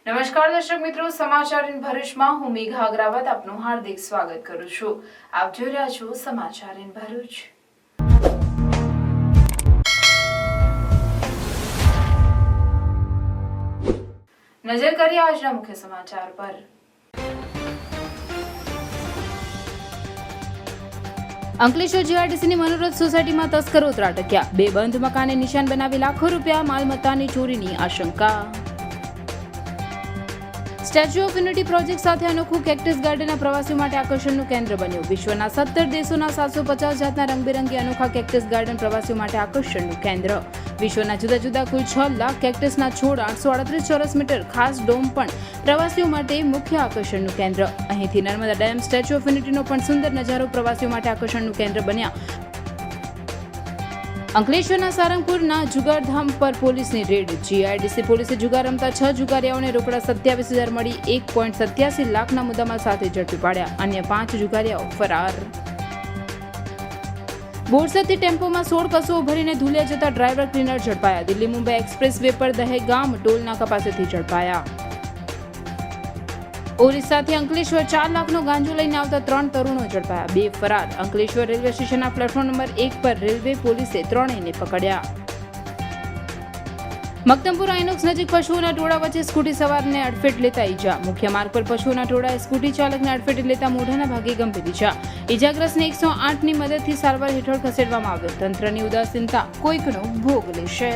નમસ્કાર દર્શક મિત્રો, સમાચાર ઇન ભરૂચમાં હું મેઘા અગ્રવાલ આપનું હાર્દિક સ્વાગત કરું છું. આપ જોઈ રહ્યા છો સમાચાર ઇન ભરૂચ. નજર કરીએ આજના મુખ્ય સમાચાર પર. અંકલેશ્વર જીઆરડીસીની મનોરથ સોસાયટીમાં તસ્કરો ત્રાટક્યા. બે બંધ મકાને નિશાન બનાવી લાખો રૂપિયા માલમત્તાની ચોરીની આશંકા. સ્ટેચ્યુ ઓફ યુનિટી પ્રોજેક્ટ સાથે અનોખું કેક્ટસ ગાર્ડન પ્રવાસીઓ માટે આકર્ષણનું કેન્દ્ર બન્યું. વિશ્વના 17 દેશોના 750 જાતના રંગબેરંગી અનોખા કેક્ટસ ગાર્ડન પ્રવાસીઓ માટે આકર્ષણનું કેન્દ્ર. વિશ્વના જુદા જુદા કુલ 6 લાખ કેક્ટસના છોડ, 838 ચોરસ મીટર ખાસ ડોમ પણ પ્રવાસીઓ માટે મુખ્ય આકર્ષણનું કેન્દ્ર. અહીંથી નર્મદા ડેમ, સ્ટેચ્યુ ઓફ યુનિટીનો પણ સુંદર નજારો પ્રવાસીઓ માટે આકર્ષણનું કેન્દ્ર બન્યા. અંકલેશ્વરના સારંગપુરના જુગારધામ પર પોલીસની રેડ. જીઆરડીસી પોલીસે જુગાર રમતા 6 જુગારીયાઓને રોકડા 27,000 મળી 1.87 લાખના મુદ્દામાલ સાથે ઝડપી પાડ્યા. અન્ય 5 જુગારીયાઓ ફરાર. બોરસદથી ટેમ્પોમાં 16 કસુઓ ભરીને ધુલિયા જતા ડ્રાઈવર ક્લીનર ઝડપાયા. દિલ્હી મુંબઈ એક્સપ્રેસ વે પર દહેગામ ટોલ નાકા પાસેથી ઝડપાયા. ઓરિસ્સાથી અંકલેશ્વર 4 લાખનો ગાંજો લઈને આવતા 3 તરુણો ઝડપાયા. 2 ફરાર. અંકલેશ્વર રેલવે સ્ટેશનના પ્લેટફોર્મ નંબર 1 પર રેલવે પોલીસે 3ને પકડ્યા. મક્તમપુર આઇનોક્સ નજીક પશુઓના ટોળા વચ્ચે સ્કૂટી સવારને અડફેટ લેતા ઈજા. મુખ્ય માર્ગ પર પશુઓના ટોળાએ સ્કૂટી ચાલકને અડફેટ લેતા મોઢાના ભાગે ગંભીર ઈજા. ઈજાગ્રસ્તને 108ની મદદથી સારવાર હેઠળ ખસેડવામાં આવ્યો. તંત્રની ઉદાસીનતા કોઈકનો ભોગ લેશે.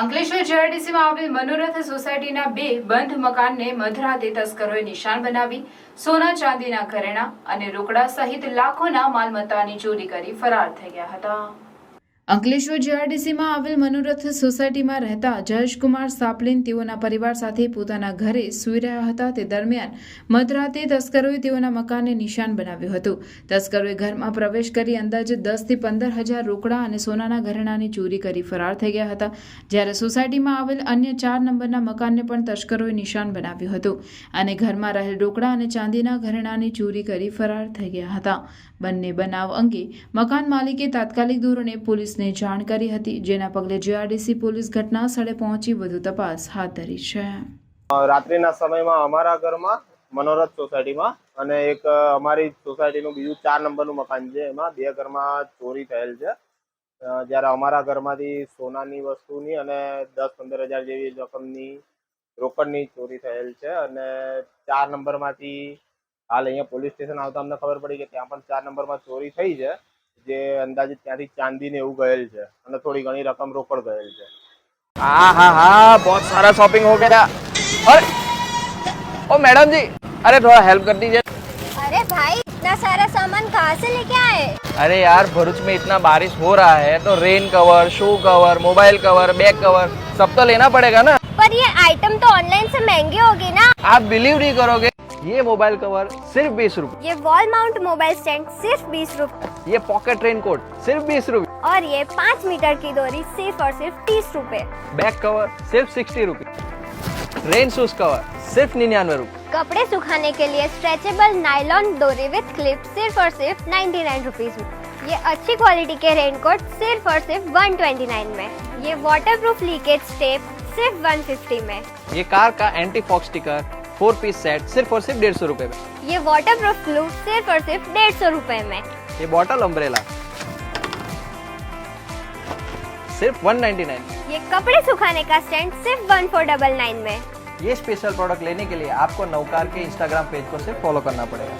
અંકલેશ્વર જીઆરડીસીમાં આવેલ મનોરથ સોસાયટીના 2 બંધ મકાનને મધરાતે તસ્કરોએ નિશાન બનાવી સોના ચાંદીના ઘરેણા અને રોકડા સહિત લાખોના માલમત્તાની ચોરી કરી ફરાર થઈ ગયા હતા. અંકલેશ્વર જીઆરડીસીમાં આવેલ મનોરથ સોસાયટીમાં રહેતા જયેશકુમાર સાપલીન તેઓના પરિવાર સાથે પોતાના ઘરે સૂઈ રહ્યા હતા. તે દરમિયાન મધરાતે તસ્કરોએ તેઓના મકાનને નિશાન બનાવ્યું હતું. તસ્કરોએ ઘરમાં પ્રવેશ કરી અંદાજે 10 થી 15 હજાર રોકડા અને સોનાના ઘરેણાની ચોરી કરી ફરાર થઈ ગયા હતા. જ્યારે સોસાયટીમાં આવેલ અન્ય 4 નંબરના મકાનને પણ તસ્કરોએ નિશાન બનાવ્યું હતું અને ઘરમાં રહેલ રોકડા અને ચાંદીના ઘરેણાની ચોરી કરી ફરાર થઈ ગયા હતા. બંને બનાવ અંગે મકાન માલિકે તાત્કાલિક ધોરણે પોલીસને જાણ કરી હતી, જેના પગલે જીઆરડીસી પોલીસ ઘટના સ્થળે પહોંચી વધુ તપાસ હાથ ધરી છે. રાત્રિના સમયમાં અમારા ઘરમાં મનોરથ સોસાયટીમાં અને એક અમારી સોસાયટીનું બીજું 4 નંબરનું મકાન છે, એમાં 2 ઘરમાં ચોરી થયેલ છે. જ્યારે અમારા ઘરમાંથી સોનાની વસ્તુની અને 10-15 હજાર જેવી રકમની રોકડની ચોરી થયેલ છે અને 4 નંબરમાંથી હાલ અહીંયા પોલીસ સ્ટેશન આવતા અમને ખબર પડી કે ત્યાં પણ 4 નંબરમાં ચોરી થઈ છે, જે અંદાજિત ત્યાંથી ચાંદીને એવું ગયેલ છે અને થોડી ઘણી રકમ રોકડ ગયેલ છે. हाँ बहुत सारा शॉपिंग हो गया. अरे ओ मैडम जी, अरे थोड़ा हेल्प कर दीजिए. अरे भाई इतना सारा सामान कहाँ से लेके आए? अरे यार भरूच में इतना बारिश हो रहा है तो rain cover, shoe cover, mobile cover, bag cover सब तो लेना पड़ेगा ना. पर ये आइटम तो ऑनलाइन से महंगे होंगे ना. आप बिलीव नहीं करोगे, ये मोबाइल कवर सिर्फ 20 रुपए, ये वॉल माउंट मोबाइल स्टैंड सिर्फ 20 रुपए ये पॉकेट रेनकोट सिर्फ 20 रुपए, और ये 5 मीटर की डोरी सिर्फ और सिर्फ 30 रुपए. बैग कवर सिर्फ 60 रुपए, रेन शूज कवर सिर्फ 99 रुपए. कपड़े सुखाने के लिए स्ट्रेचेबल नायलॉन डोरी विथ क्लिप सिर्फ और सिर्फ 99 रुपीज में. ये अच्छी क्वालिटी के रेनकोट सिर्फ और सिर्फ 129 में. ये वाटरप्रूफ लीकेज टेप सिर्फ 150 में. ये कार का anti fog sticker 4 piece set सिर्फ और सिर्फ 150 रुपए में. ये वाटरप्रूफ ग्लू सिर्फ और सिर्फ 150 रुपए में. ये बॉटल अम्ब्रेला सिर्फ 199. ये कपड़े सुखाने का स्टैंड सिर्फ 1499 में. ये स्पेशल प्रोडक्ट लेने के लिए आपको नवकार के इंस्टाग्राम पेज को सिर्फ फॉलो करना पड़ेगा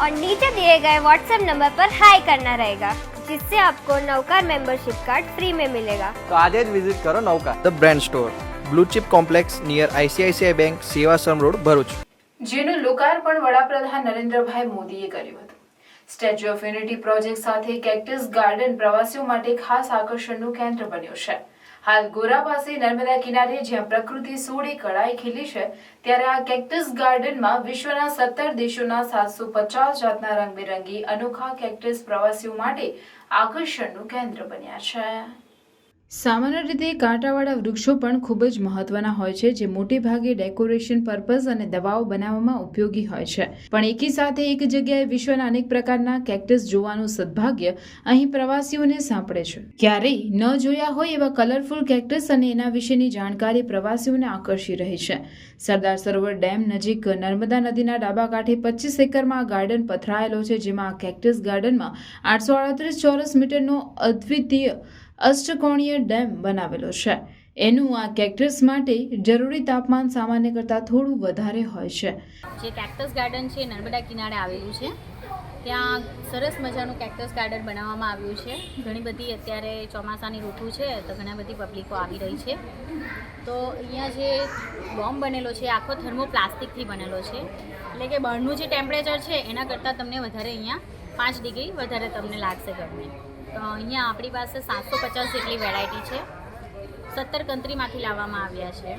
और नीचे दिए गए व्हाट्सएप नंबर पर हाई करना रहेगा, जिससे आपको नवकार मेंबरशिप कार्ड फ्री में मिलेगा. तो आज ही विजिट करो Navkar the brand store, blue chip complex near ICICI bank, Sevashram road, Bharuch. જેનું લોકાર્પણ વડાપ્રધાન નરેન્દ્રભાઈ મોદીએ કર્યું હતું. સ્ટેચ્યુ ઓફ યુનિટી પ્રોજેક્ટ સાથે કેક્ટસ ગાર્ડન પ્રવાસીઓ માટે ખાસ આકર્ષણનું કેન્દ્ર બન્યું છે. હાલ ગોરા પાસે નર્મદા કિનારે જ્યાં પ્રકૃતિ સોળે કળાએ ખીલી છે, ત્યારે આ કેક્ટસ ગાર્ડનમાં વિશ્વના 17 દેશોના 750 જાતના રંગબેરંગી અનોખા કેક્ટસ પ્રવાસીઓ માટે આકર્ષણનું કેન્દ્ર બન્યા છે. સામાન્ય રીતે કાંટાવાળા વૃક્ષો પણ ખૂબ જ મહત્વના હોય છે, જે મોટે ભાગે ડેકોરેશન પર્પઝ અને દવાઓ બનાવવામાં ઉપયોગી હોય છે. પણ એકી સાથે એક જગ્યાએ વિશ્વના અનેક પ્રકારના કેક્ટસ જોવાનું સદભાગ્ય અહીં પ્રવાસીઓને સાંપડે છે. ક્યારેય ન જોયા હોય એવા કલરફુલ કેક્ટસ અને એના વિશેની જાણકારી પ્રવાસીઓને આકર્ષી રહી છે. સરદાર સરોવર ડેમ નજીક નર્મદા નદીના ડાબા કાંઠે 25 એકરમાં ગાર્ડન પથરાયેલો છે, જેમાં આ કેક્ટસ ગાર્ડનમાં 838 ચોરસ મીટરનો અદ્વિતીય અષ્ટકોણીય ડેમ બનાવેલો છે. એનું આ કેક્ટસ માટે જરૂરી તાપમાન સામાન્ય કરતાં થોડું વધારે હોય છે. જે કેક્ટસ ગાર્ડન છે નર્મદા કિનારે આવેલું છે. ત્યાં સરસ મજાનું કેક્ટસ ગાર્ડન બનાવવામાં આવ્યું છે. ઘણી બધી અત્યારે ચોમાસાની ઋતુ છે તો ઘણા બધી પબ્લિકો આવી રહી છે. તો અહીંયા જે બોમ્બ બનેલો છે આખો થર્મોપ્લાસ્ટિકથી બનેલો છે, એટલે કે બહારનું જે ટેમ્પરેચર છે એના કરતાં તમને વધારે અહીંયા 5 ડિગ્રી વધારે તમને લાગશે ગરમી. તો અહીંયા આપણી પાસે 750 જેટલી વેરાયટી છે. 17 કન્ટ્રીમાંથી લાવવામાં આવ્યા છે.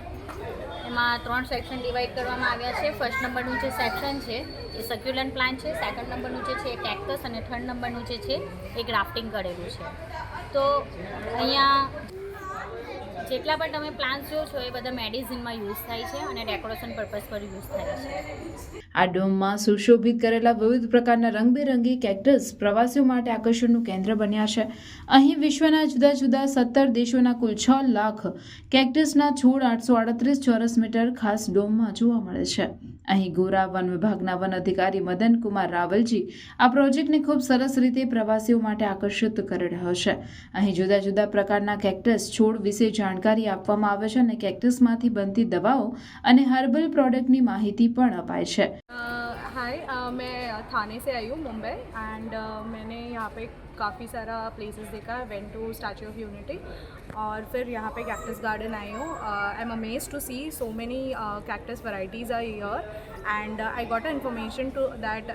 એમાં 3 સેક્શન ડિવાઈડ કરવામાં આવ્યા છે. ફર્સ્ટ નંબરનું જે સેક્શન છે એ સક્યુલન્ટ પ્લાન્ટ છે, સેકન્ડ નંબરનું જે છે એ કેક્ટસ અને થર્ડ નંબરનું જે છે એ ગ્રાફ્ટિંગ કરેલું છે. તો અહીંયા જેટલા પણ તમે પ્લાન્ટ્સ જો છો એ બધા મેડિસિનમાં યુઝ થાય છે અને ડેકોરેશન પર્પઝ પર યુઝ થાય છે. આ ડોમમાં સુશોભિત કરેલા વિવિધ પ્રકારના રંગબેરંગી કેક્ટસ પ્રવાસીઓ માટે આકર્ષણનું કેન્દ્ર બન્યા છે. અહીં વિશ્વના જુદા જુદા 17 દેશોના કુલ 6 લાખ કેક્ટસના છોડ 838 ચોરસ મીટર ખાસ ડોમમાં જોવા મળે છે. અહીં ગોરા વન વિભાગના વન અધિકારી મદન કુમાર રાવલજી આ પ્રોજેક્ટને ખૂબ સરસ રીતે પ્રવાસીઓ માટે આકર્ષિત કરી રહ્યો છે. અહીં જુદા જુદા પ્રકારના કેક્ટસ છોડ વિશે જાણકારી આપવામાં આવે છે અને કેક્ટસમાંથી બનતી દવાઓ અને હર્બલ પ્રોડક્ટની માહિતી પણ અપાય છે. हाय मैं थाने से आई हूँ मुंबई एंड मैंने यहाँ पे काफ़ी सारा प्लेसेस देखा. I went to Statue of Unity और फिर यहाँ पे कैक्टस गार्डन आई हूँ. I am amazed to see so many cactus varieties are here and I got a information to that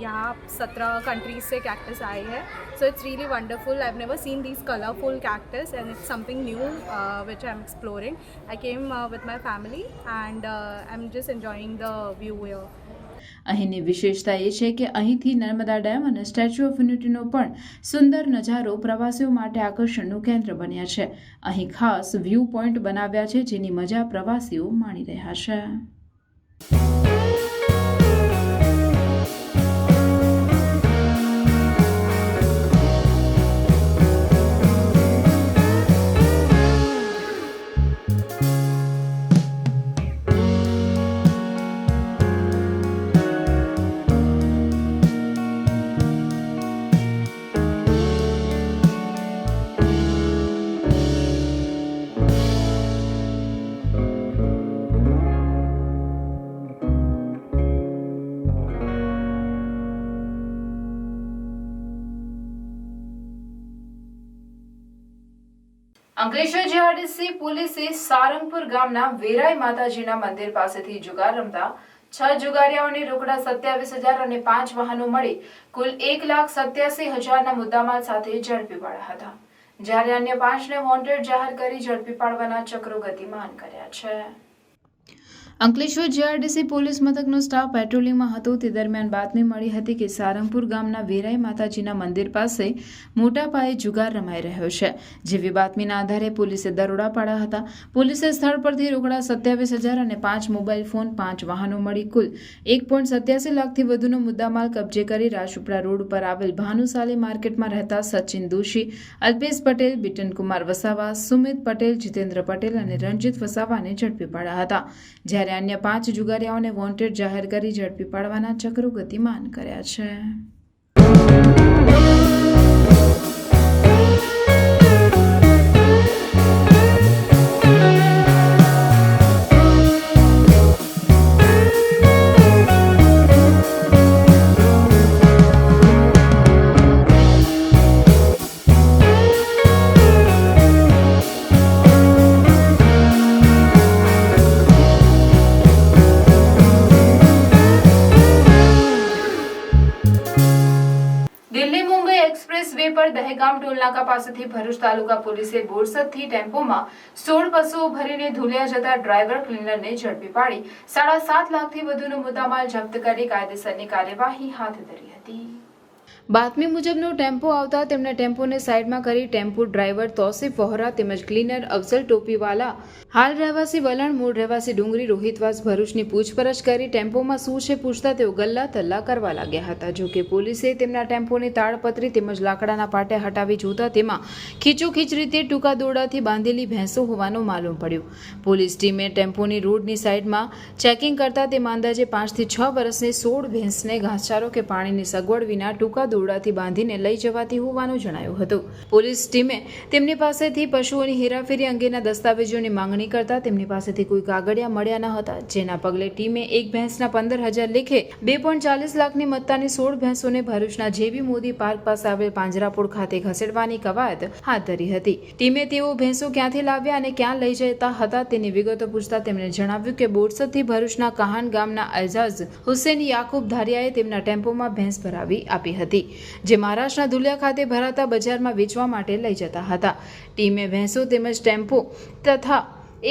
यहाँ 17 कंट्रीज से कैक्टस आए हैं. So it's really wonderful. I have never seen these colourful cactus and it's something new which I am exploring. I came with my family and I'm just enjoying the view here. અહીંની વિશેષતા એ છે કે અહીંથી Narmada dam અને statue of યુનિટીનો પણ સુંદર નજારો પ્રવાસીઓ માટે આકર્ષણનું કેન્દ્ર બન્યા છે. અહીં ખાસ વ્યૂ પોઈન્ટ બનાવ્યા છે, જેની મજા પ્રવાસીઓ માણી રહ્યા છે. અંકલેશ્વર જીઆરડીસી પોલીસે સારંગપુર ગામના વેરાઈ માતાજીના મંદિર પાસેથી જુગાર રમતા 6 જુગારીયાઓને રોકડા 27,000 અને 5 વાહનો મળી કુલ 1,87,000ના મુદ્દામાલ સાથે ઝડપી પાડ્યા હતા, જ્યારે અન્ય 5ને વોન્ટેડ જાહેર કરી ઝડપી પાડવાના ચક્રો ગતિમાન કર્યા છે. અંકલેશ્વર જીઆરડીસી પોલીસ મથકનો સ્ટાફ પેટ્રોલિંગમાં હતો તે દરમિયાન બાતમી મળી હતી કે સારંગપુર ગામના વેરાઈ માતાજીના મંદિર પાસે મોટા પાયે જુગાર રમાઈ રહ્યો છે. જેવી બાતમીના આધારે પોલીસે દરોડા પાડ્યા હતા. પોલીસે સ્થળ પરથી રોકડા 27,000 અને 5 મોબાઈલ ફોન, 5 વાહનો મળી કુલ 1.87 લાખથી વધુનો મુદ્દામાલ કબજે કરી રાજપીપળા રોડ પર આવેલ ભાનુશાલી માર્કેટમાં રહેતા સચિન દોશી, અલ્પેશ પટેલ, બિટનકુમાર વસાવા, સુમિત પટેલ, જીતેન્દ્ર પટેલ અને રણજીત વસાવાને ઝડપી પાડ્યા હતા, જ્યારે અન્ય 5 જુગારીયાઓને વોન્ટેડ જાહેર કરી ઝડપી પાડવાના ચક્રો ગતિમાન કર્યા છે. પર દહેગામ ટોલનાકા પાસેથી ભરૂચ તાલુકા પોલીસે બોરસદથી ટેમ્પોમાં 16 પશુઓ ભરીને ધુલિયા જતા ડ્રાઈવર ક્લીનરને ઝડપી પાડી 7.5 લાખથી વધુનો મુદ્દામાલ જપ્ત કરી કાયદેસરની કાર્યવાહી હાથ ધરી હતી. બાતમી મુજબનો ટેમ્પો આવતા તેમણે ટેમ્પોને સાઈડમાં કરી ટેમ્પો ડ્રાઈવર તોસીફ વહોરા તેમજ ક્લીનર અફઝલ ટોપીવાલા હાલ રહેવાસી વલણ મૂળ રહેવાસી ડુંગરી રોહિતવાસ ભરૂચની પૂછપરછ કરી ટેમ્પોમાં શું છે પૂછતા તેઓ ગલ્લા તલ્લા કરવા લાગ્યા હતા. જોકે પોલીસે તેમના ટેમ્પોની તાડપત્રી તેમજ લાકડાના પાટે હટાવી જોતા તેમાં ખીચોખીચ રીતે ટૂંકા દોરડાથી બાંધેલી ભેંસો હોવાનું માલુમ પડ્યું. પોલીસ ટીમે ટેમ્પોની રોડની સાઈડમાં ચેકિંગ કરતા તેમાં અંદાજે 5 થી 6 વર્ષની 16 ભેંસને ઘાસચારો કે પાણીની સગવડ વિના ટૂંકા દોરડાથી બાંધીને લઈ જવાતી હોવાનું જણાયું હતું. પોલીસ ટીમે તેમની પાસેથી પશુઓની હેરાફેરી અંગેના દસ્તાવેજોની માંગણી કરતા તેમની પાસેથી કોઈ કાગળિયા મળ્યા ન હતા, જેના પગલે ટીમે એક ભેંસના 15,000 લેખે 2.40 લાખની મત્તાની 16 ભેંસોને ભરૂચના જેવી મોદી પાર્ક પાસે આવેલ પાંજરાપોળ ખાતે ખસેડવાની કવાયત હાથ ધરી હતી. ટીમે તેઓ ભેંસો ક્યાંથી લાવ્યા અને ક્યાં લઈ જતા હતા તેની વિગતો પૂછતા તેમણે જણાવ્યું કે બોરસદથી ભરૂચના કહાન ગામના એજાઝ હુસેન યાકુબ ધારિયાએ તેમના ટેમ્પોમાં ભેંસ ભરાવી આપી હતી, જે મહારાષ્ટ્રના ધુલિયા ખાતે ભરાતા બજારમાં વેચવા માટે લઈ જતા હતા. ટીમે ભેંસો તેમજ ટેમ્પો તથા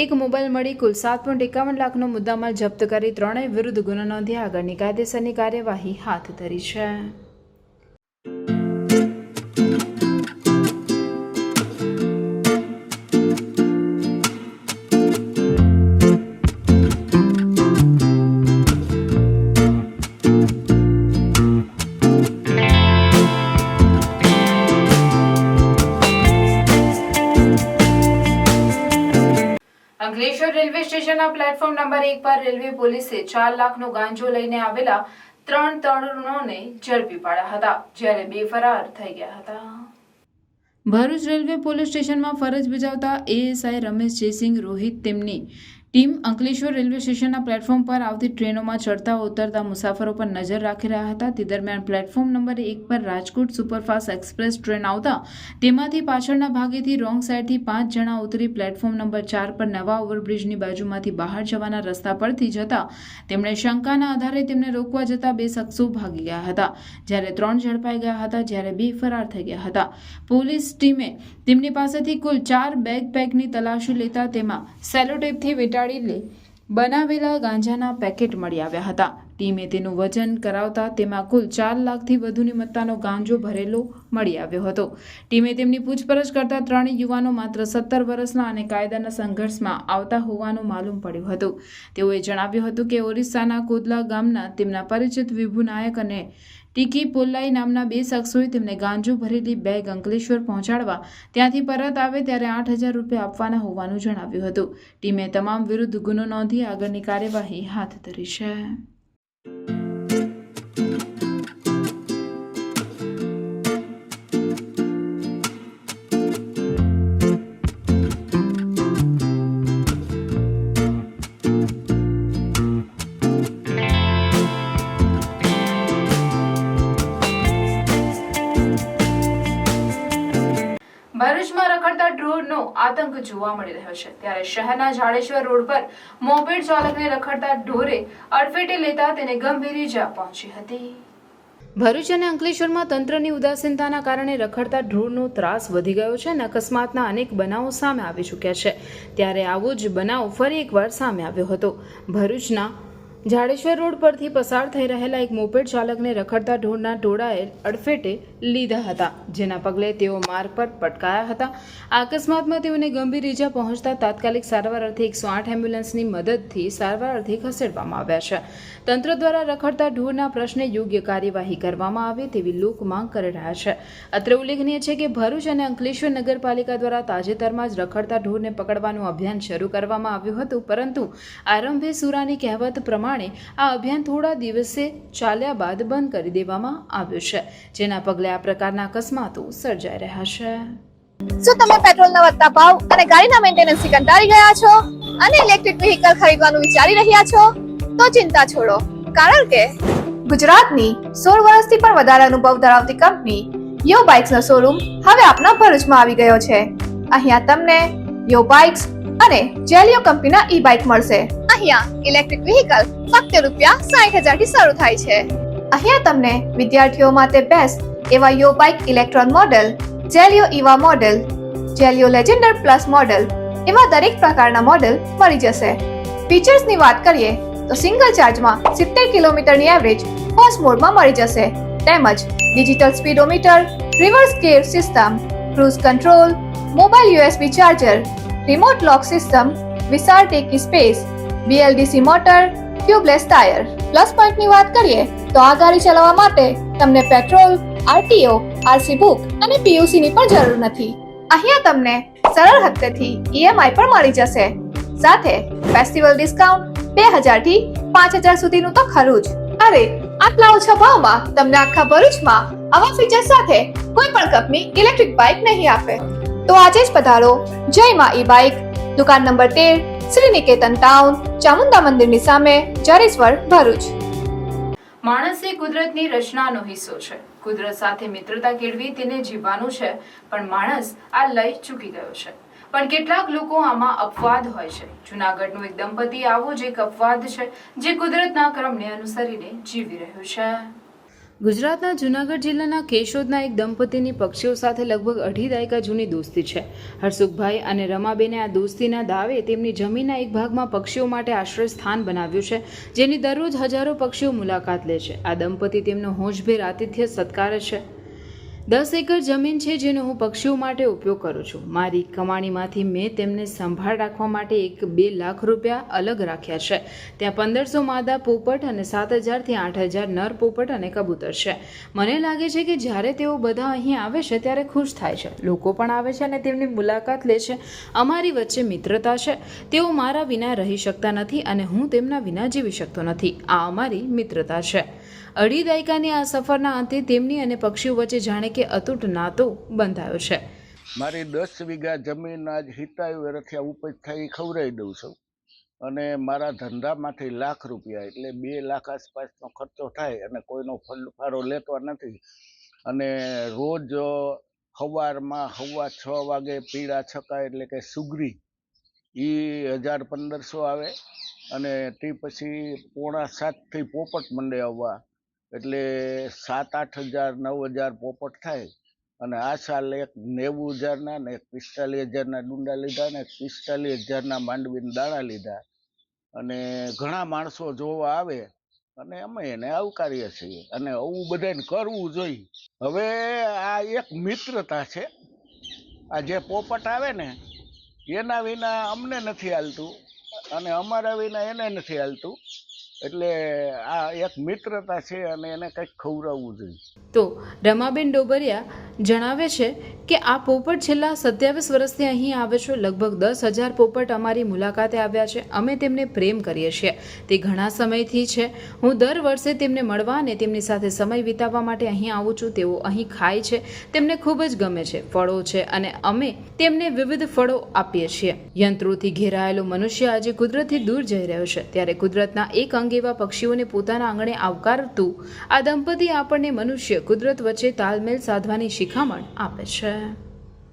એક મોબાઈલ મળી કુલ 7.51 લાખનો મુદ્દામાલ જપ્ત કરી ત્રણેય વિરુદ્ધ ગુનો નોંધી આગળની કાયદેસરની કાર્યવાહી હાથ ધરી છે. અંકલેશ્વર રેલવે સ્ટેશનના પ્લેટફોર્મ નંબર 1 પર રેલવે પોલીસે 4 લાખનો ગાંજો લઈને આવેલા 3 તરુણોને ઝડપી પાડ્યા હતા, જ્યારે 2 ફરાર થઈ ગયા હતા. ભરૂચ રેલવે પોલીસ સ્ટેશનમાં ફરજ બજાવતા એએસઆઈ રમેશ જયસિંહ રોહિત તેમની ટીમ અંકલેશ્વર રેલવે સ્ટેશનના પ્લેટફોર્મ પર આવતી ટ્રેનોમાં ચડતા ઉતરતા મુસાફરો પર નજર રાખી રહ્યા હતા. તે દરમિયાન પ્લેટફોર્મ નંબર 1 પર રાજકોટ સુપરફાસ્ટ એક્સપ્રેસ ટ્રેન આવતા તેમાંથી પાછળના ભાગેથી રોંગ સાઈડથી 5 જણા ઉતરી પ્લેટફોર્મ નંબર 4 પર નવા ઓવરબ્રિજની બાજુમાંથી બહાર જવાના રસ્તા પરથી જતા તેમણે શંકાના આધારે તેમને રોકવા જતા 2 શખ્સો ભાગી ગયા હતા, જ્યારે 3 ઝડપાઈ ગયા હતા, જ્યારે 2 ફરાર થઈ ગયા હતા. પોલીસ ટીમે તેમની પાસેથી કુલ 4 બેકપેકની તલાશી લેતા તેમાં સેલોટેપથી બનાવેલા ગાંજાના પેકેટ મળી આવ્યા હતા. ટીમે તેનું વજન કરાવતા તેમાં કુલ 4 લાખથી વધુની મત્તાનો ગાંજો ભરેલો મળી આવ્યો હતો. ટીમે તેમની પૂછપરછ કરતા 3 યુવાનો માત્ર 17 વર્ષના અને કાયદાના સંઘર્ષમાં આવતા હોવાનું માલુમ પડ્યું હતું. તેઓએ જણાવ્યું હતું કે ઓરિસ્સાના કોદલા ગામના તેમના પરિચિત વિભુ નાયક અને ટીકી પોલ્લાઈ નામના 2 શખ્સોએ તેમને ગાંજો ભરેલી બેગ અંકલેશ્વર પહોંચાડવા ત્યાંથી પરત આવે ત્યારે 8,000 રૂપિયા આપવાના હોવાનું જણાવ્યું હતું. ટીમે તમામ વિરુદ્ધ ગુનો નોંધી આગળની કાર્યવાહી હાથ ધરી છે. ભરૂચમાં રખડતા ઢોરનો આતંક જોવા મળી રહ્યો છે, ત્યારે શહેરના જાડેશ્વર રોડ પર મોપેડ ચાલકને રખડતા ઢોરે અડફેટે લેતા તેને ગંભીર ઈજા પહોંચી હતી. ભરૂચ અને અંકલેશ્વરમાં તંત્રની ઉદાસીનતાના કારણે રખડતા ઢોરનો ત્રાસ વધી ગયો છે અને અકસ્માતના અનેક બનાવો સામે આવી ચૂક્યા છે, ત્યારે આવો જ બનાવ ફરી એકવાર સામે આવ્યો હતો. ભરૂચના જાડેશ્વર રોડ પરથી પસાર થઈ રહેલા એક મોપેડ ચાલકને રખડતા ઢોરના ટોળાએ અડફેટે લીધા હતા, જેના પગલે તેઓ માર્ગ પર પટકાયા હતા. આ અકસ્માતમાં તેઓને ગંભીર ઈજા પહોંચતા તાત્કાલિક સારવાર અર્થે 108 એમ્બ્યુલન્સની મદદથી સારવાર અર્થે ખસેડવામાં આવ્યા છે. તંત્ર દ્વારા રખડતા ઢોરના પ્રશ્ને યોગ્ય કાર્યવાહી કરવામાં આવે તેવી લોક માંગ કરી રહ્યા છે. અત્રે ઉલ્લેખનીય છે કે ભરૂચ અને અંકલેશ્વર નગરપાલિકા દ્વારા તાજેતરમાં જ રખડતા ઢોરને પકડવાનું અભિયાન શરૂ કરવામાં આવ્યું હતું, પરંતુ આરંભે સુરાની કહેવત પ્રમાણે આ અભિયાન થોડા દિવસે ચાલ્યા બાદ બંધ કરી દેવામાં આવ્યું છે, જેના પગલે આ પ્રકારના અકસ્માતો સર્જાઈ રહ્યા છે. શું તમે પેટ્રોલના વધતા ભાવ અને ગાડીના મેન્ટેનન્સથી કંટાળી ગયા છો અને ઇલેક્ટ્રિક વ્હીકલ ખરીદવાનું વિચારી રહ્યા છો? તો ચિંતા છોડો, કારણ કે ગુજરાતની 16 વર્ષથી પણ વધારે અનુભવ ધરાવતી કંપની યો બાઇક્સનો શોરૂમ હવે આપના ભરૂચમાં આવી ગયો છે. અહીંયા તમને યો બાઇક્સ અને જેલિયો કંપનીના ઈ બાઇક મળશે. અહીંયા ઇલેક્ટ્રિક વ્હીકલ ફક્ત ₹60,000 થી શરૂ થાય છે. અહીંયા તમને વિદ્યાર્થીઓ માટે બેસ્ટ એવા Yo bike electron model, Zelio Eeva model, Zelio legender plus model એવા દરેક પ્રકારના મોડેલ મળી જશે. ફીચર્સની વાત કરીએ તો સિંગલ ચાર્જમાં 70 કિલોમીટરની એવરેજ ફર્સ્ટ મોડમાં મળી જશે. તેમજ digital speedometer, reverse gear system, cruise control, mobile USB charger, remote lock system, વિશાળ ટેકી space, BLDC motor, tubeless tyre. Plus પોઈન્ટની વાત કરીએ તો આ ગાડી ચલાવવા માટે તમને પેટ્રોલ, RTO, RC બુક અને PUC ની પણ જરૂર નથી. અહીંયા તમને સરળ હપ્તેથી EMI પણ મળી જશે. સાથે ફેસ્ટિવલ ડિસ્કાઉન્ટ 2000 થી 5000 સુધીનું તો ખરું જ. અરે આટલા ઓછા ભાવમાં તમને આખા ભરૂચમાં આવા ફીચર સાથે કોઈ પણ કંપની ઇલેક્ટ્રિક બાઇક નહીં આપે. તો આજે જ પધારો જય માં ઈ બાઇક, દુકાન નંબર 13, શ્રી નિકેતન ટાઉન, ચામુંડા મંદિરની સામે, જરીશ્વર, ભરૂચ. માણસ એ કુદરતની રચનાનો હિસ્સો છે. કુદરત સાથે મિત્રતા કેળવી તેને જીવવાનું છે, પણ માણસ આ લઈ ચૂકી ગયો છે. પણ કેટલાક લોકો આમાં અપવાદ હોય છે. જૂનાગઢનું એક દંપતી આવો જ એક અપવાદ છે જે કુદરતના ક્રમને અનુસરીને જીવી રહ્યું છે. ગુજરાતના જૂનાગઢ જિલ્લાના કેશોદના એક દંપતીની પક્ષીઓ સાથે લગભગ 2.5 દાયકા જૂની દોસ્તી છે. હરસુખભાઈ અને રમાબેને આ દોસ્તીના દાવે તેમની જમીનના એક ભાગમાં પક્ષીઓ માટે આશ્રય સ્થાન બનાવ્યું છે, જેની દરરોજ હજારો પક્ષીઓ મુલાકાત લે છે. આ દંપતી તેમનો હોંશભેર આતિથ્ય સત્કારે છે. 10 એકર જમીન છે જેનો હું પક્ષીઓ માટે ઉપયોગ કરું છું. મારી કમાણીમાંથી મેં તેમને સંભાળ રાખવા માટે 1-2 લાખ રૂપિયા અલગ રાખ્યા છે. ત્યાં 1500 માદા પોપટ અને 7000 થી 8000 નર પોપટ અને કબૂતર છે. મને લાગે છે કે જ્યારે તેઓ બધા અહીં આવે છે ત્યારે ખુશ થાય છે. લોકો પણ આવે છે અને તેમની મુલાકાત લે છે. અમારી વચ્ચે મિત્રતા છે. તેઓ મારા વિના રહી શકતા નથી અને હું તેમના વિના જીવી શકતો નથી. આ અમારી મિત્રતા છે. 2.5 દાયકાની આ સફરના અંતે તેમની અને પક્ષીઓ વચ્ચે જાણે કે અતૂટ નાતો બંધાયો છે. મારી 10 વીઘા જમીન આજ હિતાયુ રથિયા ઉપજ થઈ ખવડાવી દઉં છું અને મારા ધંધામાંથી લાખ રૂપિયા એટલે 2 લાખ આસપાસનો ખર્ચો થાય અને કોઈનો ફાળો લેતો નથી. અને રોજ સવારમાં 6:15 વાગે પીળા છકા એટલે કે સુગરી એ 1000-1500 આવે અને તે પછી 6:45 થી પોપટ મંડે આવવા એટલે 7-8 હજાર 9 હજાર પોપટ થાય. અને આ સાલ એક 90,000ના ને 45,000ના ડુંડા લીધા ને 45,000ના માંડવીના દાણા લીધા. અને ઘણા માણસો જોવા આવે અને અમે એને આવકારીએ છીએ અને આવું બધાને કરવું જોઈએ. હવે આ એક મિત્રતા છે. આ જે પોપટ આવે ને એના વિના અમને નથી હાલતું અને અમારા વિના એને નથી હાલતું. એટલે આ એક મિત્રતા છે અને એને કંઈક ખવડાવવું જોઈએ. તો રમાબેન ડોબરિયા જણાવે છે કે આ પોપટ છેલ્લા 27 વર્ષથી અહીં આવે છે. લગભગ 10,000 પોપટ અમારી મુલાકાતે આવ્યા છે. અમે તેમને પ્રેમ કરીએ છીએ. તે ઘણા સમયથી છે. હું દર વર્ષે તેમને મળવા અને તેમની સાથે સમય વિતાવવા માટે અહીં આવું છું. તેઓ અહીં ખાય છે. તેમને ખૂબ જ ગમે છે. ફળો છે અને અમે તેમને વિવિધ ફળો આપીએ છીએ. યંત્રોથી ઘેરાયેલો મનુષ્ય આજે કુદરતથી દૂર જઈ રહ્યો છે, ત્યારે કુદરતના એક અંગ એવા પક્ષીઓને પોતાના આંગણે આવકારતું આ દંપતી આપણને મનુષ્ય કુદરત વચ્ચે તાલમેલ સાધવાની શિખામણ આપે છે.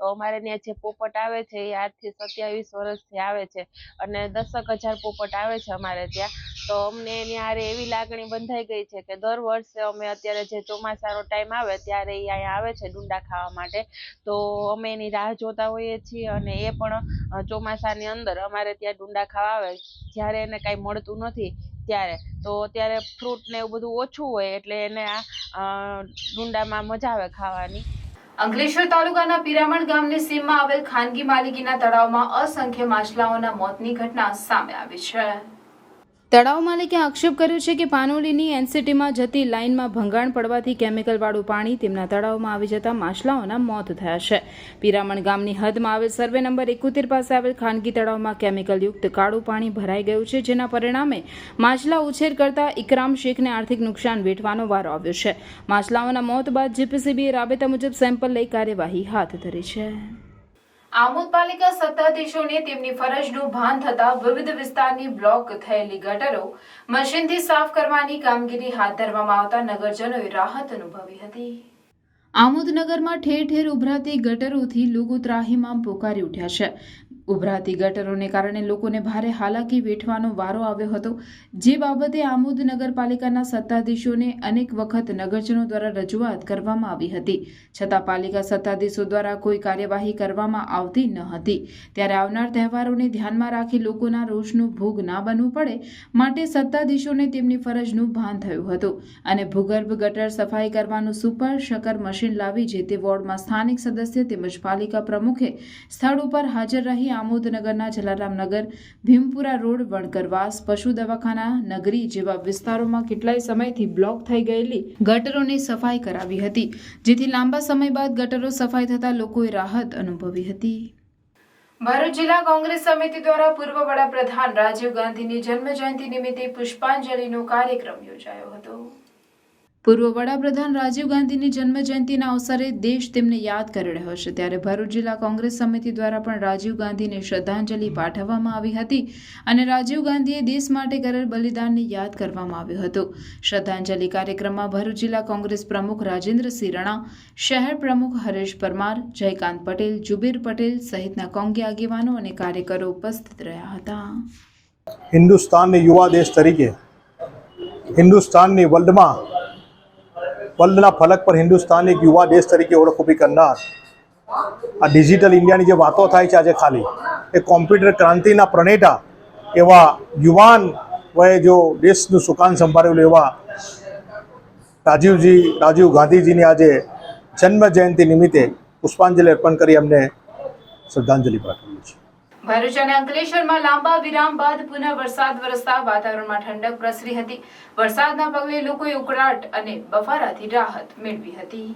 અમારે ત્યાં જે પોપટ આવે છે એ આજથી 27 વર્ષથી આવે છે અને 10,000 પોપટ આવે છે અમારે ત્યાં. તો અમને એની હારે એવી લાગણી બંધાઈ ગઈ છે કે દર વર્ષે અમે અત્યારે જે ચોમાસાનો ટાઈમ આવે ત્યારે એ અહીંયા આવે છે ડુંડા ખાવા માટે. તો અમે એની રાહ જોતા હોઈએ છીએ અને એ પણ ચોમાસાની અંદર અમારે ત્યાં ડુંડા ખાવા આવે. જ્યારે એને કાંઈ મળતું નથી ત્યારે ફ્રૂટ ને એવું બધું ઓછું હોય એટલે એને આ ડુંડામાં મજા આવે ખાવાની. અંકલેશ્વર તાલુકાના પિરામણ ગામની સીમમાં આવેલ ખાનગી માલિકીના તળાવમાં અસંખ્ય માછલાઓના મોતની ઘટના સામે આવી છે. તળાવ માલિકે આક્ષેપ કર્યો છે કે પાનોલીની એનસીટીમાં જતી લાઇનમાં ભંગાણ પડવાથી કેમિકલવાળું પાણી તેમના તળાવમાં આવી જતા માછલાઓના મોત થયા છે. પિરામણ ગામની હદમાં આવેલ સર્વે નંબર 71 પાસે આવેલ ખાનગી તળાવમાં કેમિકલયુક્ત કાળું પાણી ભરાઈ ગયું છે, જેના પરિણામે માછલા ઉછેર કરતા ઇકરામ શેખને આર્થિક નુકસાન વેઠવાનો વારો આવ્યો છે. માછલાઓના મોત બાદ જીપીસીબીએ રાબેતા મુજબ સેમ્પલ લઈ કાર્યવાહી હાથ ધરી છે. આમોદ પાલિકા સત્તાધીશોને તેમની ફરજનું ભાન થતા વિવિધ વિસ્તારની બ્લોક થયેલી ગટરો મશીનથી સાફ કરવાની કામગીરી હાથ ધરવામાં આવતા નગરજનોએ રાહત અનુભવી હતી. આમોદ નગરમાં ઠેર ઠેર ઉભરાતી ગટરોથી લોકો ત્રાહિમામ પોકારી ઉઠ્યા છે. ઉભરાતી ગટરોને કારણે લોકોને ભારે હાલાકી વેઠવાનો વારો આવ્યો હતો, જે બાબતે આમોદ નગરપાલિકાના સત્તાધીશોને અનેક વખત નગરજનો દ્વારા રજૂઆત કરવામાં આવી હતી, છતાં પાલિકા સત્તાધીશો દ્વારા કોઈ કાર્યવાહી કરવામાં આવતી ન હતી। ત્યારે આવનાર તહેવારોને ધ્યાનમાં રાખી લોકોના રોષનો ભોગ ના બનવું પડે માટે સત્તાધીશોને તેમની ફરજનું ભાન થયું હતું અને ભૂગર્ભ ગટર સફાઈ કરવાનું સુપર શકર મશીન લાવી જે તે વોર્ડમાં સ્થાનિક સદસ્ય તેમજ પાલિકા પ્રમુખે સ્થળ ઉપર હાજર રહી આમોદનગરના જલારામનગર, ભીમપુરા રોડ, વણકરવાસ, પશુ દવાખાના નગરી જેવા વિસ્તારોમાં કેટલાય સમયથી બ્લોક થઈ ગયેલી ગટરોની સફાઈ કરાવી હતી, જેથી લાંબા સમય બાદ ગટરો સફાઈ થતા લોકોએ રાહત અનુભવી હતી। ભરૂચ જિલ્લા કોંગ્રેસ સમિતિ દ્વારા પૂર્વ વડાપ્રધાન રાજીવ ગાંધીની જન્મજયંતિ નિમિત્તે પુષ્પાંજલિનો કાર્યક્રમ યોજાયો હતો। પૂર્વ વડાપ્રધાન રાજીવ ગાંધીની જન્મજયંતિના અવસરે દેશ તેમને યાદ કરી રહ્યો છે, ત્યારે ભરૂચ જિલ્લા કોંગ્રેસ સમિતિ દ્વારા પણ રાજીવ ગાંધીને શ્રદ્ધાંજલિ પાઠવવામાં આવી હતી અને રાજીવ ગાંધીએ દેશ માટે કરેલ બલિદાનને યાદ કરવામાં આવ્યું હતું। શ્રદ્ધાંજલિ કાર્યક્રમમાં ભરૂચ જિલ્લા કોંગ્રેસ પ્રમુખ રાજેન્દ્રસિંહ રણા, શહેર પ્રમુખ હરેશ પરમાર, જયકાંત પટેલ, જુબીર પટેલ સહિતના કોંગી આગેવાનો અને કાર્યકરો ઉપસ્થિત રહ્યા હતા। હિન્દુસ્તાનની યુવા દેશ તરીકે હિન્દુસ્તાનની વર્લ્ડના ફલક પર હિન્દુસ્તાન એક યુવા દેશ તરીકે ઓળખ ઊભી કરનાર આ ડિજિટલ ઇન્ડિયાની જે વાતો થાય છે આજે ખાલી એ કોમ્પ્યુટર ક્રાંતિના પ્રણેતા એવા યુવાન વયે જો દેશનું સુકાન સંભાળેલું એવા રાજીવ ગાંધીજીની આજે જન્મ જયંતિ નિમિત્તે પુષ્પાંજલિ અર્પણ કરી અમને શ્રદ્ધાંજલિ પાઠવી છે। ભરૂચ અને અંકલેશ્વરમાં લાંબા વિરામ બાદ પુનઃ વરસાદ વરસતા વાતાવરણમાં ઠંડક પ્રસરી હતી। વરસાદના પગલે લોકોએ ઉકળાટ અને બફારાથી રાહત મેળવી હતી।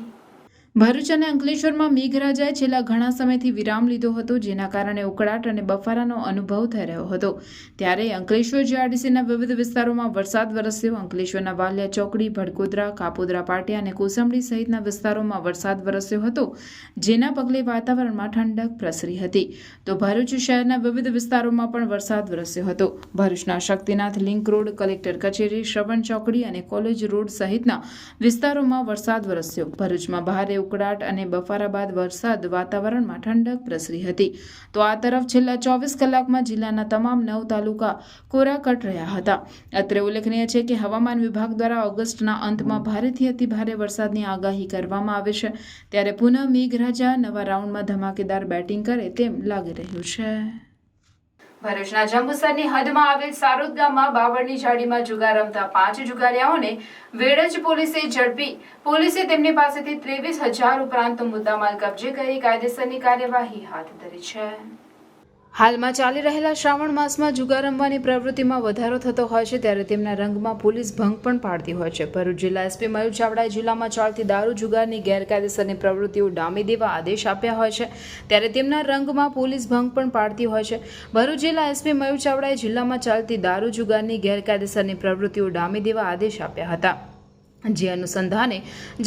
ભરૂચ અને અંકલેશ્વરમાં મેઘરાજાએ છેલ્લા ઘણા સમયથી વિરામ લીધો હતો, જેના કારણે ઉકળાટ અને બફારાનો અનુભવ થઈ રહ્યો હતો। ત્યારે અંકલેશ્વર જીઆરડીસીના વિવિધ વિસ્તારોમાં વરસાદ વરસ્યો। અંકલેશ્વરના વાલિયા ચોકડી, ભડકોદરા, કાપોદરા પાટિયા અને કોસંબડી સહિતના વિસ્તારોમાં વરસાદ વરસ્યો હતો, જેના પગલે વાતાવરણમાં ઠંડક પ્રસરી હતી। તો ભરૂચ શહેરના વિવિધ વિસ્તારોમાં પણ વરસાદ વરસ્યો હતો। ભરૂચના શક્તિનાથ લિંક રોડ, કલેક્ટર કચેરી, શ્રવણ ચોકડી અને કોલેજ રોડ સહિતના વિસ્તારોમાં વરસાદ વરસ્યો। ભરૂચમાં ભારે ઉકળાટ અને બફારા બાદ વરસાદ વાતાવરણમાં ઠંડક પ્રસરી હતી। તો આ તરફ છેલ્લા 24 કલાકમાં જિલ્લાના તમામ 9 તાલુકા કોરાકટ રહ્યા હતા। અત્રે ઉલ્લેખનીય છે કે હવામાન વિભાગ દ્વારા ઓગસ્ટના અંતમાં ભારેથી અતિ ભારે વરસાદની આગાહી કરવામાં આવે છે, ત્યારે પુનઃ મેઘરાજા નવા રાઉન્ડમાં ધમાકેદાર બેટિંગ કરે તેમ લાગી રહ્યું છે। ભરૂચના જંબુસરની હદમાં આવેલ સારોદ ગામમાં બાવળની ઝાડીમાં જુગાર રમતા 5 જુગારીયાઓને વેડજ પોલીસે ઝડપી પોલીસે તેમની પાસેથી 23,000 ઉપરાંતનો મુદ્દામાલ કબજે કરી કાયદેસરની કાર્યવાહી હાથ ધરી છે। હાલમાં ચાલી રહેલા શ્રાવણ માસમાં જુગાર રમવાની પ્રવૃત્તિમાં વધારો થતો હોય છે, ત્યારે તેમના રંગમાં પોલીસ ભંગ પણ પાડતી હોય છે। ભરૂચ જિલ્લા એસપી મયુર ચાવડાએ જિલ્લામાં ચાલતી દારૂ જુગારની ગેરકાયદેસરની પ્રવૃત્તિઓ ડામી દેવા આદેશ આપ્યા હોય છે, ત્યારે તેમના રંગમાં પોલીસ ભંગ પણ પાડતી હોય છે। ભરૂચ જિલ્લા એસપી મયુર ચાવડાએ જિલ્લામાં ચાલતી દારૂ જુગારની ગેરકાયદેસરની પ્રવૃત્તિઓ ડામી દેવા આદેશ આપ્યા હતા, જે અનુસંધાને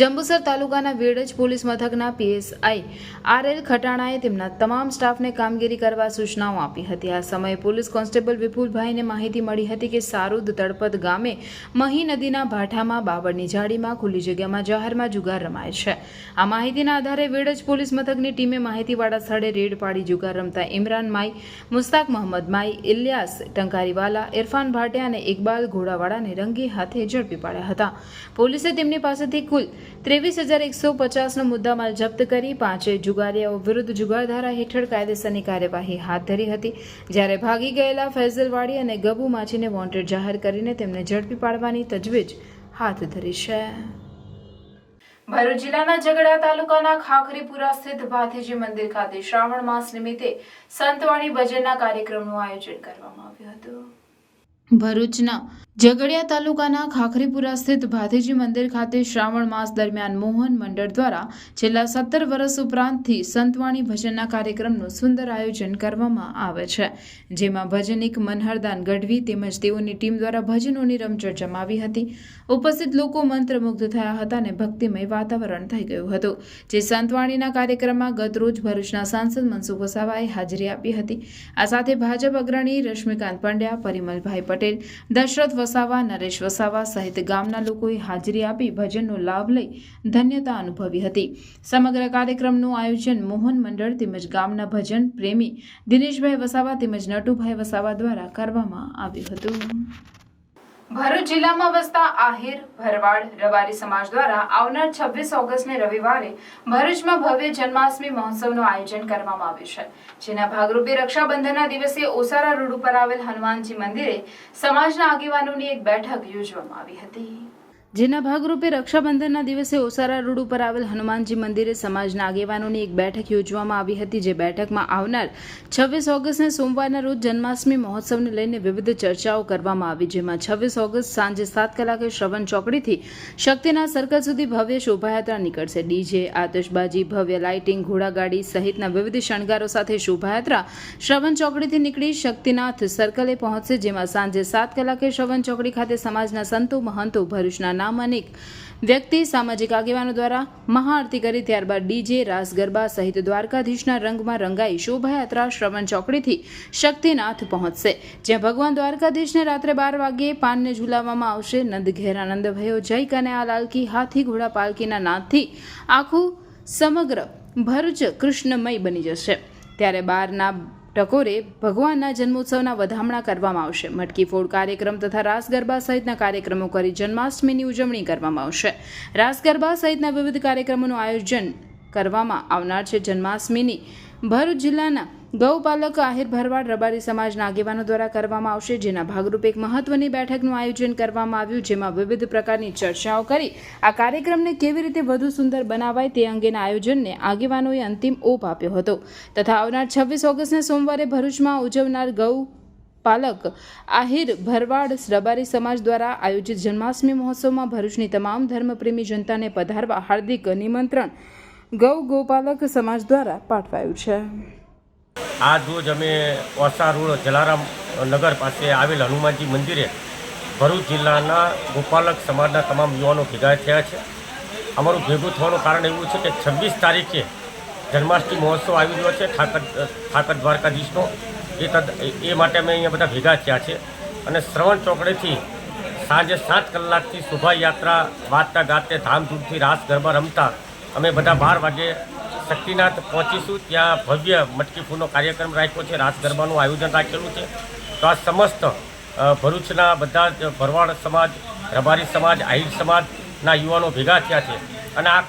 જંબુસર તાલુકાના વેડજ પોલીસ મથકના પીએસઆઈ આરએલ ખટાણાએ તેમના તમામ સ્ટાફને કામગીરી કરવા સૂચનાઓ આપી હતી। આ સમયે પોલીસ કોન્સ્ટેબલ વિપુલભાઈને માહિતી મળી હતી કે સારુદ તળપદ ગામે મહી નદીના ભાઠામાં બાવળની ઝાડીમાં ખુલ્લી જગ્યામાં જાહેરમાં જુગાર રમાય છે। આ માહિતીના આધારે વેડજ પોલીસ મથકની ટીમે માહિતીવાળા સ્થળે રેડ પાડી જુગાર રમતા ઇમરાન માઈ, મુસ્તાક મોહમ્મદ માઈ, ઇલિયાસ ટંકારીવાલા, ઇરફાન ભાટિયા અને ઇકબાલ ઘોડાવાળાને રંગે હાથે ઝડપી પાડ્યા હતા। પોલીસે તેમની પાસેથી કુલ 23,150નો મુદ્દામાલ જપ્ત કરી 5 જુગારીયાઓ વિરુદ્ધ જુગારધારા હેઠળ કાયદેસરની કાર્યવાહી હાથ ધરી હતી, જ્યારે ભાગી ગયેલા ફૈઝલવાડી અને ગબુ માછીને વોન્ટેડ જાહેર કરીને તેમને ઝડપી પાડવાની તજવીજ હાથ ધરી છે। ભરૂચ જિલ્લાના ઝઘડા તાલુકાના ખાખરીપુરા સ્થિત ભાથીજી મંદિર ખાતે શ્રાવણ માસ નિમિત્તે સંતવાણી ભજનના કાર્યક્રમનું આયોજન કરવામાં આવ્યું હતું। ભરૂચના ઝઘડિયા તાલુકાના ખાખરીપુરા સ્થિત ભાથીજી મંદિર ખાતે શ્રાવણ માસ દરમિયાન મોહન મંડળ દ્વારા છેલ્લા 17 વર્ષ ઉપરાંતથી સંતવાણી ભજનના કાર્યક્રમનું સુંદર આયોજન કરવામાં આવે છે, જેમાં ભજનિક મનહરદાન ગઢવી તેમજ તેઓની ટીમ દ્વારા ભજનોની રમઝટ જમાવી હતી। ઉપસ્થિત લોકો મંત્રમુગ્ધ થયા હતા અને ભક્તિમય વાતાવરણ થઈ ગયું હતું, જે સંતવાણીના કાર્યક્રમમાં ગતરોજ ભરૂચના સાંસદ મનસુખ વસાવાએ હાજરી આપી હતી। આ સાથે ભાજપ અગ્રણી રશ્મિકાંત પંડ્યા, પરિમલભાઈ પટેલ, દશરથ વસાવા, નરેશ વસાવા સહિત ગામના લોકોએ હાજરી આપી ભજનનો લાભ લઈ ધન્યતા અનુભવી હતી. સમગ્ર કાર્યક્રમનું આયોજન મોહન મંડળ તેમજ ગામના ભજન પ્રેમી દિનેશભાઈ વસાવા તેમજ નટુભાઈ વસાવા દ્વારા કરવામાં આવ્યું હતું. ભરૂચ જિલ્લામાં વસતા આહિર, ભરવાડ, રબારી સમાજ દ્વારા આવનાર 26 ઓગસ્ટને રવિવારે ભરૂચમાં ભવ્ય જન્માષ્ટમી મહોત્સવનું આયોજન કરવામાં આવ્યું છે. જેના ભાગરૂપે રક્ષાબંધનના દિવસે ઓસારા રોડ ઉપર આવેલ હનુમાનજી મંદિરે સમાજના આગેવાનોની એક બેઠક યોજવામાં આવી હતી. જેના ભાગરૂપે રક્ષાબંધનના દિવસે ઓસારા રોડ ઉપર આવેલ હનુમાનજી મંદિરે સમાજના આગેવાનોની એક બેઠક યોજવામાં આવી હતી. જે બેઠકમાં આવનાર 26 ઓગસ્ટને સોમવારના રોજ જન્માષ્ટમી મહોત્સવને લઈને વિવિધ ચર્ચાઓ કરવામાં આવી. જેમાં 26 ઓગસ્ટ સાંજે 7 કલાકે શ્રવણ ચોકડીથી શક્તિનાથ સર્કલ સુધી ભવ્ય શોભાયાત્રા નીકળશે. ડીજે, આતશબાજી, ભવ્ય લાઇટિંગ, ઘોડાગાડી સહિતના વિવિધ શણગારો સાથે શોભાયાત્રા શ્રવણ ચોકડીથી નીકળી શક્તિનાથ સર્કલે પહોંચશે. જેમાં સાંજે 7 કલાકે શ્રવણ ચોકડી ખાતે સમાજના સંતો, મહંતો, ભરૂચના અનેક વ્યક્તિ, સામાજિક આગેવાનો દ્વારા મહાઆરતી કરી ત્યારબાદ ડીજે, રાસ ગરબા સહિત દ્વારકાધીશના રંગમાં રંગાઈ શોભાયાત્રા શ્રવણ ચોકડીથી શક્તિનાથ પહોંચશે. જ્યાં ભગવાન દ્વારકાધીશને રાત્રે 12 વાગ્યે પાનને ઝુલાવવામાં આવશે. નંદ ઘેર આનંદ ભયો, જય કનૈયા લાલ કી, હાથી ઘોડા પાલકીના નાદથી આખું સમગ્ર ભરૂચ કૃષ્ણમય બની જશે. ત્યારે 12ના ટકોરે ભગવાનના જન્મોત્સવના વધામણા કરવામાં આવશે. મટકી ફોડ કાર્યક્રમ તથા રાસ ગરબા સહિતના કાર્યક્રમો કરી જન્માષ્ટમીની ઉજવણી કરવામાં આવશે. રાસ ગરબા સહિતના વિવિધ કાર્યક્રમોનું આયોજન કરવામાં આવનાર છે. જન્માષ્ટમીની ભરૂચ જિલ્લાના ગૌપાલક, આહિર, ભરવાડ, રબારી સમાજના આગેવાનો દ્વારા કરવામાં આવશે. જેના ભાગરૂપે એક મહત્વની બેઠકનું આયોજન કરવામાં આવ્યું. જેમાં વિવિધ પ્રકારની ચર્ચાઓ કરી આ કાર્યક્રમને કેવી રીતે વધુ સુંદર બનાવાય તે અંગેના આયોજનને આગેવાનોએ અંતિમ ઓપ આપ્યો હતો. તથા આવનાર 26 ઓગસ્ટને સોમવારે ભરૂચમાં ઉજવનાર ગૌપાલક, આહિર, ભરવાડ, રબારી સમાજ દ્વારા આયોજિત જન્માષ્ટમી મહોત્સવમાં ભરૂચની તમામ ધર્મપ્રેમી જનતાને પધારવા હાર્દિક નિમંત્રણ ગૌપાલક સમાજ દ્વારા પાઠવાયું છે. આજ રોજ અમે ઓસા રોડ જલારામ નગર પાસે આવેલ હનુમાનજી મંદિરે ભરૂચ જિલ્લાના ગોપાલક સમાજના તમામ યુવાનો ભેગા થયા છે. અમારું ભેગું થવાનું કારણ એવું છે કે 26 તારીખે જન્માષ્ટમી મહોત્સવ આવી રહ્યો છે ઠાકર દ્વારકાધીશનો. એ માટે અમે અહીંયા બધા ભેગા થયા છે. અને શ્રવણ ચોકડીથી સાંજે 7 કલાકથી શોભાયાત્રા વાજતા ગાતે ધામધૂમથી રાસ ગરબા રમતા અમે બધા 12 વાગે શક્તિનાથ પહોંચીશું. ત્યાં ભવ્ય મટકી ફૂલનો કાર્યક્રમ રાખ્યો છે, રાસ ગરબાનું આયોજન રાખેલું છે. તો આ સમસ્ત ભરૂચના બધા જ ભરવાડ સમાજ, રબારી સમાજ, આહિર સમાજના યુવાનો ભેગા થયા છે. અને આ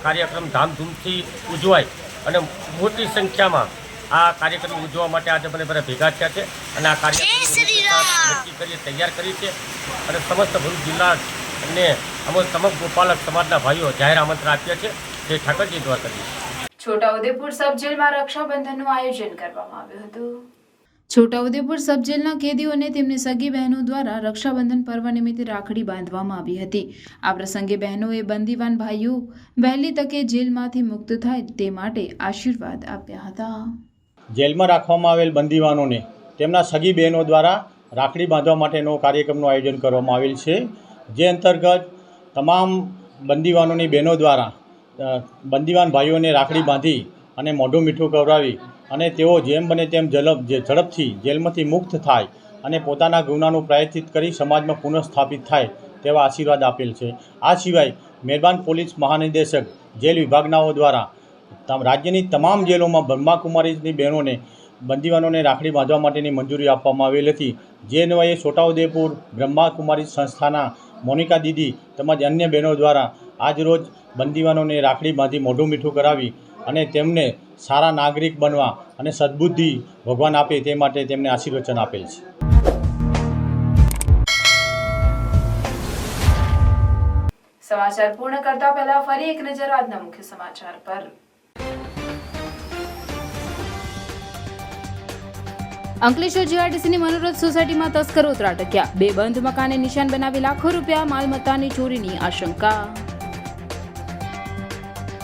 કાર્યક્રમ ધામધૂમથી ઉજવાય અને મોટી સંખ્યામાં આ કાર્યક્રમ ઉજવવા માટે આજે મને બધા ભેગા થયા છે. અને આ કાર્યક્રમ નક્કી કરી તૈયાર કરી છે. અને સમસ્ત ભરૂચ જિલ્લા અને અમે સમગ્ર ગોપાલક સમાજના ભાઈઓ જાહેર આમંત્રણ આપ્યા છે. જે ઠાકરજી દ્વારા કરી. છોટાઉદેપુર સબ જેલમાં રક્ષાબંધનનું આયોજન કરવામાં આવ્યું હતું. છોટાઉદેપુર સબ જેલના કેદીઓને તેમની સગી બહેનો દ્વારા રક્ષાબંધન પર્વ નિમિત્તે રાખડી બાંધવામાં આવી હતી. આ પ્રસંગે બહેનોએ બંદીવાન ભાઈઓ વહેલી તકે જેલમાંથી મુક્ત થાય તે માટે આશીર્વાદ આપ્યા હતા. જેલમાં રાખવામાં આવેલ બંદીવાનોને તેમના સગી બહેનો દ્વારા રાખડી બાંધવા માટેનો કાર્યક્રમનું આયોજન કરવામાં આવેલ છે. જે અંતર્ગત તમામ બંદીવાનોની બહેનો દ્વારા બંદીવાન ભાઈઓને રાખડી બાંધી અને મોઢું મીઠું ખવડાવી અને તેઓ જેમ બને તેમ ઝડપથી જેલમાંથી મુક્ત થાય અને પોતાના ગુનાનું પ્રાયશ્ચિત કરી સમાજમાં પુનઃસ્થાપિત થાય તેવા આશીર્વાદ આપેલ છે. આ સિવાય મહેરબાન પોલીસ મહાનિદેશક જેલ વિભાગનાઓ દ્વારા રાજ્યની તમામ જેલોમાં બ્રહ્માકુમારીની બહેનોને બંદીવાનોને રાખડી બાંધવા માટેની મંજૂરી આપવામાં આવેલ હતી. જે અન્વયે છોટાઉદેપુર બ્રહ્માકુમારી સંસ્થાના મોનિકા દીદી તેમજ અન્ય બહેનો દ્વારા આજરોજ બંદીવાનોને રાખડી બાંધી મોઢું મીઠું કરાવી અને તેમને સારા નાગરિક બનવા અને સદબુદ્ધિ ભગવાન આપે તે માટે તેમને આશીર્વચન આપેલ છે. સમાચાર પૂર્ણ કરતા પહેલા ફરી એક નજર આજના મુખ્ય સમાચાર પર. અંકલેશ્વર જીઆરડીસીની મનોરથ સોસાયટીમાં તસ્કરો ત્રાટક્યા. 2 બંધ મકાને નિશાન બનાવી લાખો રૂપિયા માલમત્તાની ચોરીની આશંકા.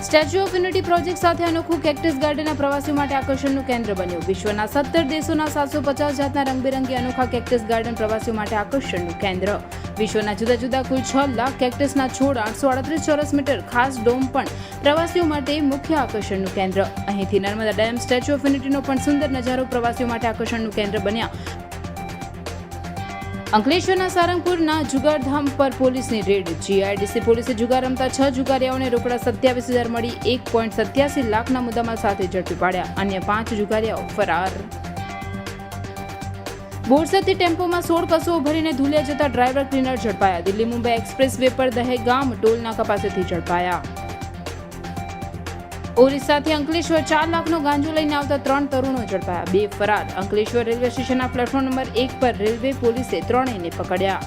સ્ટેચ્યુ ઓફ યુનિટી પ્રોજેક્ટ સાથે અનોખું કેક્ટસ ગાર્ડન પ્રવાસીઓ માટે આકર્ષણનું કેન્દ્ર બન્યું. વિશ્વના 17 દેશોના 750 જાતના રંગબેરંગી અનોખા કેક્ટસ ગાર્ડન પ્રવાસીઓ માટે આકર્ષણનું કેન્દ્ર. વિશ્વના જુદા જુદા કુલ 6 લાખ કેક્ટસના છોડ, 838 ચોરસ મીટર ખાસ ડોમ પણ પ્રવાસીઓ માટે મુખ્ય આકર્ષણનું કેન્દ્ર. અહીંથી નર્મદા ડેમ, સ્ટેચ્યુ ઓફ યુનિટીનો પણ સુંદર નજારો પ્રવાસીઓ માટે આકર્ષણનું કેન્દ્ર બન્યા. અંકલેશ્વરના સારંગપુરના જુગારધામ પર પોલીસની રેડ. જીઆઈડીસી પોલીસે જુગાર રમતા 6 જુગારીયાઓને રોકડા 27,000 મળી 1.87 લાખના મુદ્દામાલ સાથે ઝડપી પાડ્યા. અન્ય 5 જુગારીયાઓ ફરાર. બોરસદથી ટેમ્પોમાં 16 કસુઓ ભરીને ધુલિયા જતા ડ્રાઈવર ક્લીનર ઝડપાયા. દિલ્હી મુંબઈ એક્સપ્રેસ વે પર દહેગામ ટોલ નાકા પાસેથી ઝડપાયા. ઓરિસ્સાથી અંકલેશ્વર 4 લાખનો ગાંજો લઈને આવતા 3 તરુણો ઝડપાયા. 2 ફરાર. અંકલેશ્વર રેલવે સ્ટેશનના પ્લેટફોર્મ નંબર 1 પર રેલવે પોલીસે 3ને પકડ્યા.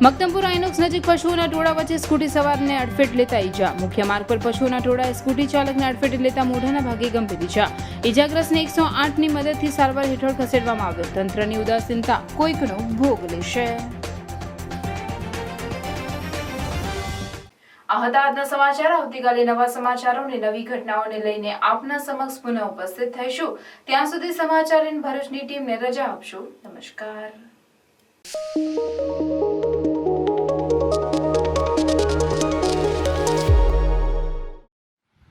મક્તમપુર આઇનોક્સ નજીક પશુઓના ટોળા વચ્ચે સ્કૂટી સવારને અડફેટ લેતા ઈજા. મુખ્ય માર્ગ પર પશુઓના ટોળાએ સ્કૂટી ચાલકને અડફેટ લેતા મોઢાના ભાગે ગંભીર ઈજા. ઈજાગ્રસ્તને 108ની મદદથી સારવાર હેઠળ ખસેડવામાં આવ્યો. તંત્રની ઉદાસીનતા કોઈકનો ભોગ લેશે. આ હતા આજના સમાચાર. આવતીકાલે નવા સમાચારો અને નવી ઘટનાઓને લઈને આપના સમક્ષ પુનઃ ઉપસ્થિત થઈશું. ત્યાં સુધી સમાચાર ઇન ભરૂચની ટીમને રજા આપશો. નમસ્કાર.